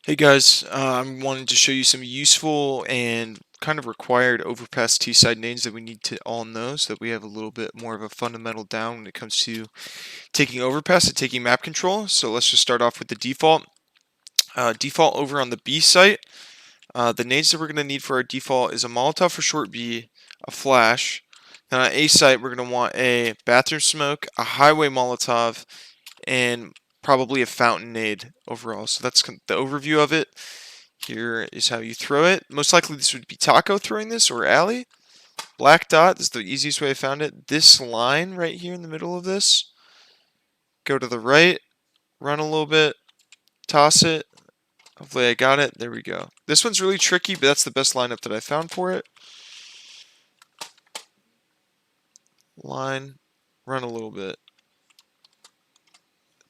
Hey guys, I'm wanting to show you some useful and kind of required Overpass T side names that we need to all know so that we have a little bit more of a fundamental down when it comes to taking Overpass and taking map control. So let's just start off with the default. Default over on the B site. The nades that we're going to need for our default is a Molotov for short B, a flash. Then on A site, we're going to want a bathroom smoke, a highway Molotov, and probably a fountain nade overall. So that's the overview of it. Here is how you throw it. Most likely this would be Taco throwing this, or Ali. Black dot is the easiest way I found it. This line right here in the middle of this. Go to the right, run a little bit, toss it. Hopefully I got it. There we go. This one's really tricky, but that's the best lineup that I found for it. Line, run a little bit.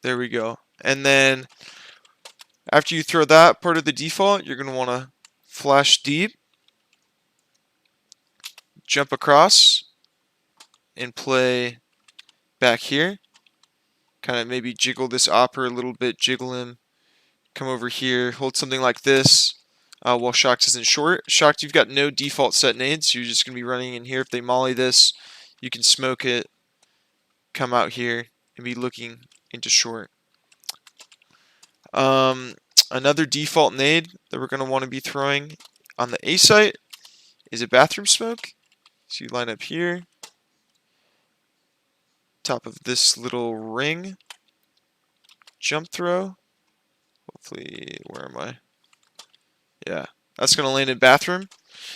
There we go. And then after you throw that part of the default, you're going to want to flash deep, jump across, and play back here. Kind of maybe jiggle this opper a little bit, jiggle him, come over here, hold something like this while Shocked isn't short. Shocked, you've got no default set nades, so you're just going to be running in here. If they molly this, you can smoke it, come out here, and be looking into short. Another default nade that we're going to want to be throwing on the A site is a bathroom smoke. So you line up here, top of this little ring, jump throw. Hopefully, where am I? Yeah, that's going to land in bathroom.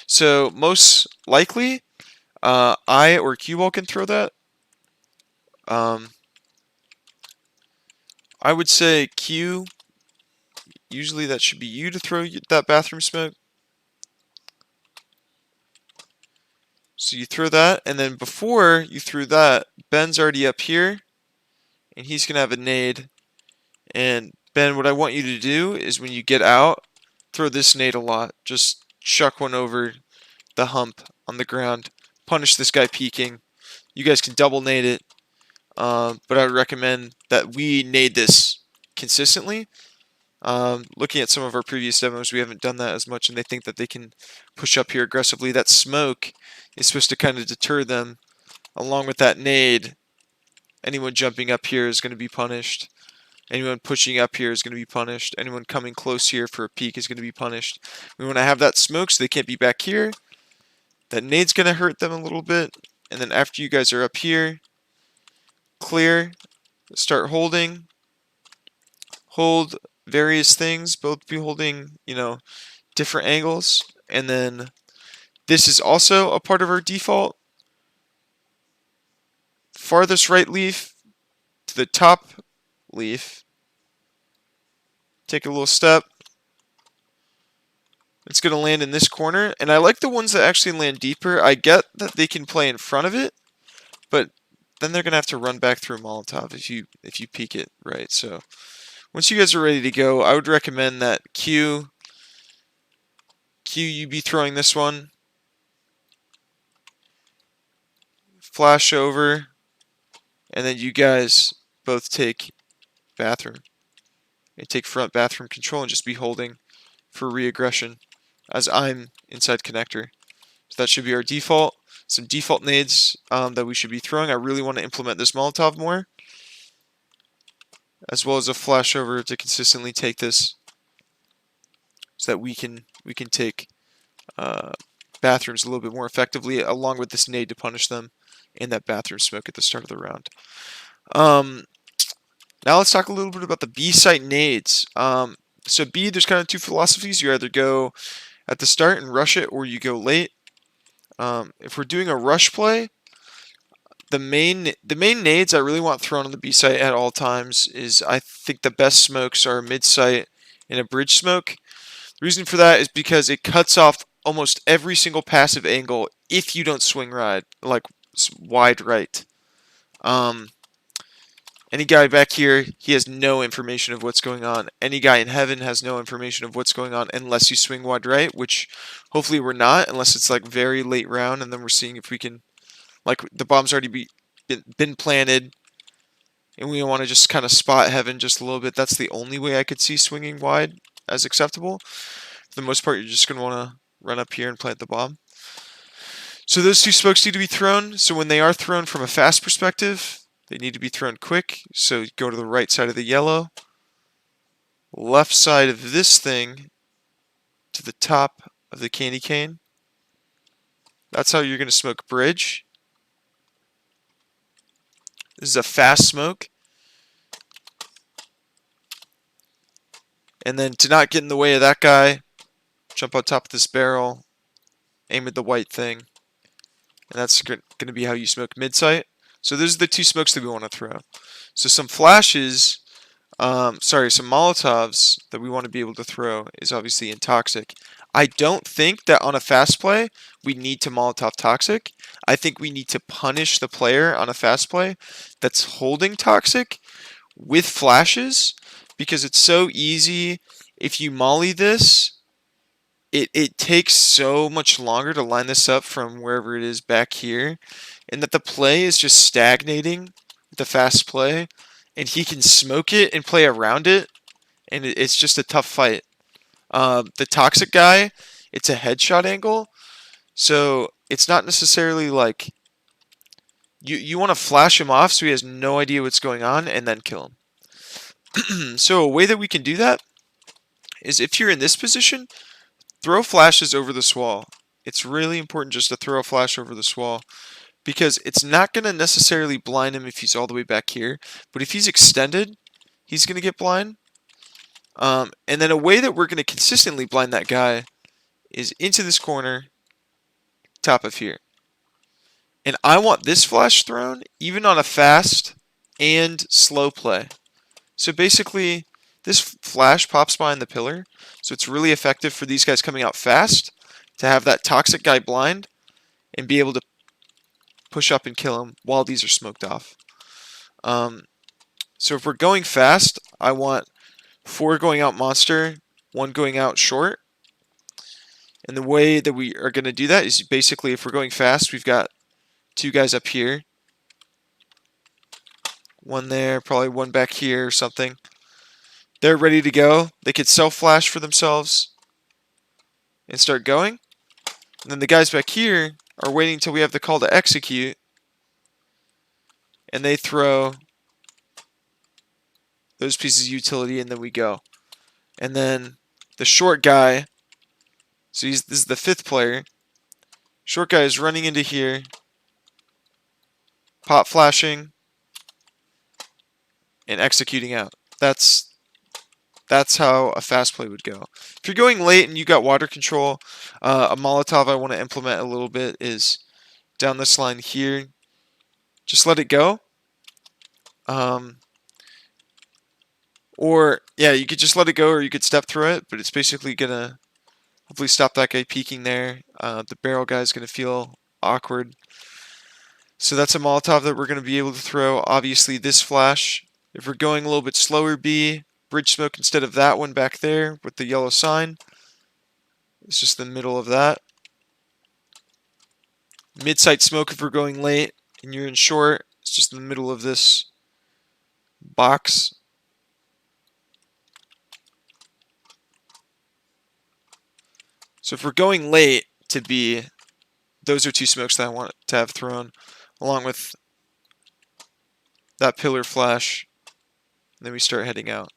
So most likely, I or Q Ball can throw that. I would say Q, usually that should be you to throw that bathroom smoke. So you throw that, and then before you threw that, Ben's already up here, and he's going to have a nade. And Ben, what I want you to do is when you get out, throw this nade a lot. Just chuck one over the hump on the ground. Punish this guy peeking. You guys can double nade it. But I would recommend that we nade this consistently. Looking at some of our previous demos, we haven't done that as much, and they think that they can push up here aggressively. That smoke is supposed to kind of deter them. Along with that nade, anyone jumping up here is going to be punished. Anyone pushing up here is going to be punished. Anyone coming close here for a peek is going to be punished. We want to have that smoke so they can't be back here. That nade's going to hurt them a little bit. And then after you guys are up here, clear, start holding. Hold various things, both be holding, different angles. And then this is also a part of our default. Farthest right leaf to the top leaf. Take a little step. It's going to land in this corner, and I like the ones that actually land deeper. I get that they can play in front of it, but then they're going to have to run back through Molotov if you peek it right. So once you guys are ready to go, I would recommend that Q, you be throwing this one. Flash over, and then you guys both take bathroom. And take front bathroom control and just be holding for re-aggression as I'm inside connector. So that should be our default. Some default nades that we should be throwing. I really want to implement this Molotov more, as well as a flash over to consistently take this, so that we can take bathrooms a little bit more effectively, along with this nade to punish them and that bathroom smoke at the start of the round. Now let's talk a little bit about the B site nades. So B, there's kind of two philosophies. You either go at the start and rush it, or you go late. If we're doing a rush play, the main nades I really want thrown on the B site at all times is, I think the best smokes are a mid site and a bridge smoke. The reason for that is because it cuts off almost every single passive angle if you don't swing right, like wide right. Any guy back here, he has no information of what's going on. Any guy in heaven has no information of what's going on unless you swing wide right, which hopefully we're not, unless it's like very late round, and then we're seeing if we can, like the bomb's already been planted, and we want to just kind of spot heaven just a little bit. That's the only way I could see swinging wide. as acceptable. For the most part, you're just going to want to run up here and plant the bomb. So those two smokes need to be thrown. So when they are thrown from a fast perspective, they need to be thrown quick. So go to the right side of the yellow, left side of this thing to the top of the candy cane. That's how you're going to smoke bridge. This is a fast smoke. And then to not get in the way of that guy, jump on top of this barrel, aim at the white thing. And that's going to be how you smoke mid-sight. So those are the two smokes that we want to throw. So some flashes, some Molotovs that we want to be able to throw is obviously in Toxic. I don't think that on a fast play, we need to Molotov Toxic. I think we need to punish the player on a fast play that's holding Toxic with flashes, because it's so easy. If you molly this, it takes so much longer to line this up from wherever it is back here, and that the play is just stagnating with the fast play, and he can smoke it and play around it, and it's just a tough fight. The Toxic guy, it's a headshot angle, so it's not necessarily like you want to flash him off so he has no idea what's going on and then kill him. So a way that we can do that is, if you're in this position, throw flashes over this wall. It's really important just to throw a flash over this wall, because it's not going to necessarily blind him if he's all the way back here, but if he's extended, he's going to get blind. And then a way that we're going to consistently blind that guy is into this corner, top of here. And I want this flash thrown even on a fast and slow play. So basically, this flash pops behind the pillar, so it's really effective for these guys coming out fast to have that Toxic guy blind and be able to push up and kill him while these are smoked off. So if we're going fast, I want 4 going out monster, 1 going out short. And the way that we are going to do that is basically, if we're going fast, we've got 2 guys up here, 1 there, probably 1 back here or something. They're ready to go. They could self-flash for themselves and start going. And then the guys back here are waiting until we have the call to execute, and they throw those pieces of utility, and then we go. And then the short guy, so this is the 5th player. Short guy is running into here, pop flashing, and executing out. That's how a fast play would go. If you're going late and you got water control, a Molotov I want to implement a little bit is down this line here. Just let it go. Or, yeah, you could just let it go, or you could step through it, but it's basically going to hopefully stop that guy peeking there. The barrel guy is going to feel awkward. So that's a Molotov that we're going to be able to throw. Obviously, this flash, if we're going a little bit slower, bridge smoke instead of that one back there with the yellow sign. It's just the middle of that. Mid-sight smoke if we're going late and you're in short. It's just in the middle of this box. So if we're going late to B, those are 2 smokes that I want to have thrown, along with that pillar flash. And then we start heading out.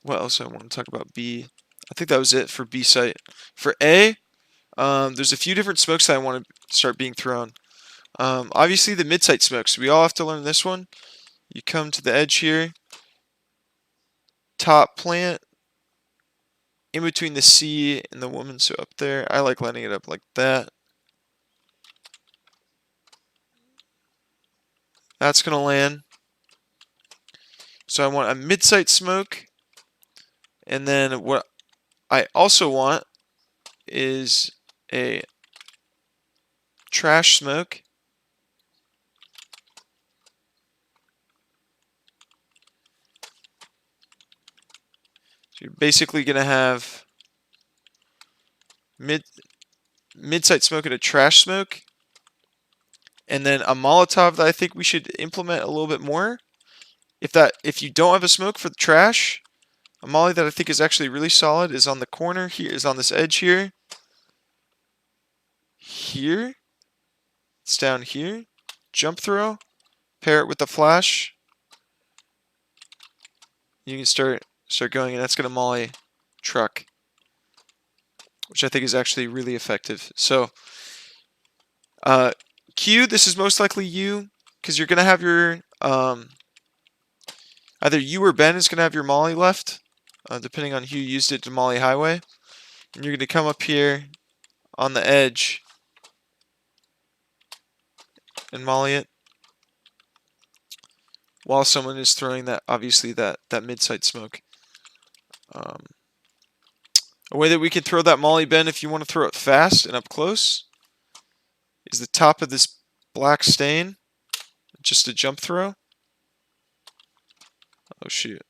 What else I want to talk about B? I think that was it for B site. For A, there's a few different smokes that I want to start being thrown. Obviously the mid-sight smokes. We all have to learn this one. You come to the edge here, top plant, in between the C and the woman, so up there. I like lining it up like that. That's going to land. So I want a mid-sight smoke. And then what I also want is a trash smoke. So you're basically going to have mid-sight smoke and a trash smoke. And then a Molotov that I think we should implement a little bit more if you don't have a smoke for the trash, a molly that I think is actually really solid is on the corner here, is on this edge here. Here. It's down here. Jump throw. Pair it with the flash. You can start going, and that's going to molly truck, which I think is actually really effective. So, Q, this is most likely you, because you're going to have your, either you or Ben is going to have your molly left, depending on who used it to molly highway. And you're going to come up here on the edge and molly it, while someone is throwing that, obviously, that mid-sight smoke. A way that we can throw that molly, Ben, if you want to throw it fast and up close, is the top of this black stain, just a jump throw. Oh shoot,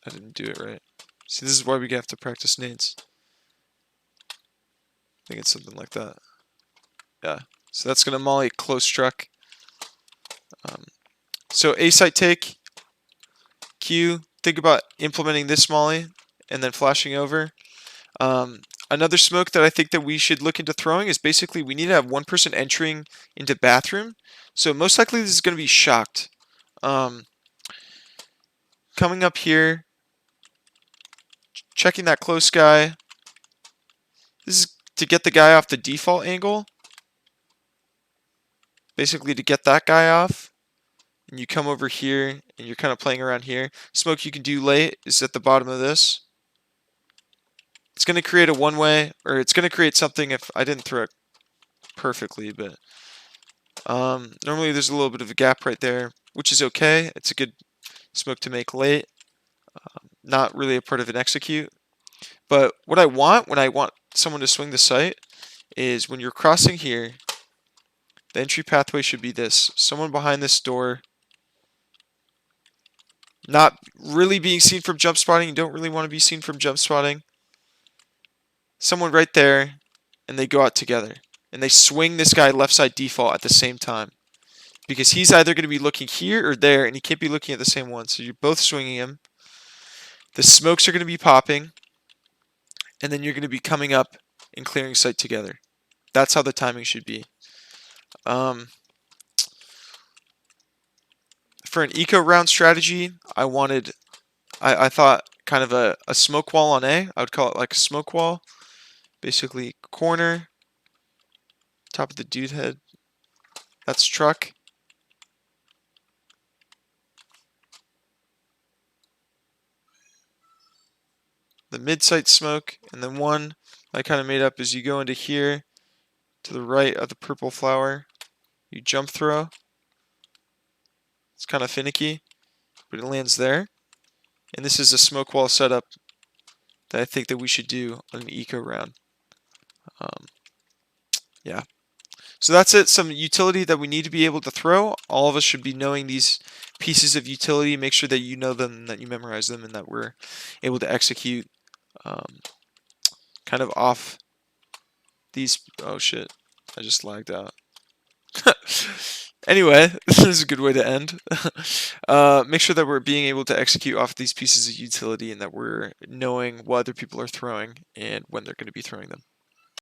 I didn't do it right. See, this is why we have to practice nades. I think it's something like that. Yeah, so that's going to molly close truck. So A-site take, Q, think about implementing this molly and then flashing over. Another smoke that I think that we should look into throwing is basically we need to have one person entering into bathroom. So most likely this is going to be shocked. Coming up here, checking that close guy. This is to get the guy off the default angle. Basically to get that guy off. And you come over here and you're kind of playing around here. Smoke you can do late is at the bottom of this. It's going to create a one-way, or it's going to create something if I didn't throw it perfectly, but normally there's a little bit of a gap right there, which is okay. It's a good smoke to make late. Not really a part of an execute. But what I want when I want someone to swing the sight is when you're crossing here, the entry pathway should be this. Someone behind this door, not really being seen from jump spotting. You don't really want to be seen from jump spotting. Someone right there, and they go out together. And they swing this guy left side default at the same time. Because he's either going to be looking here or there, and he can't be looking at the same one. So you're both swinging him. The smokes are going to be popping. And then you're going to be coming up and clearing sight together. That's how the timing should be. For an eco round strategy, I thought kind of a smoke wall on A. I would call it like a smoke wall. Basically, corner, top of the dude head. That's truck. The mid-sight smoke, and then one I kind of made up is you go into here to the right of the purple flower. You jump throw. It's kind of finicky, but it lands there. And this is a smoke wall setup that I think that we should do on an eco round. Yeah. So that's it. Some utility that we need to be able to throw. All of us should be knowing these pieces of utility. Make sure that you know them, and that you memorize them, and that we're able to execute kind of off these. Oh shit! I just lagged out. Anyway, this is a good way to end. Make sure that we're being able to execute off these pieces of utility, and that we're knowing what other people are throwing and when they're going to be throwing them.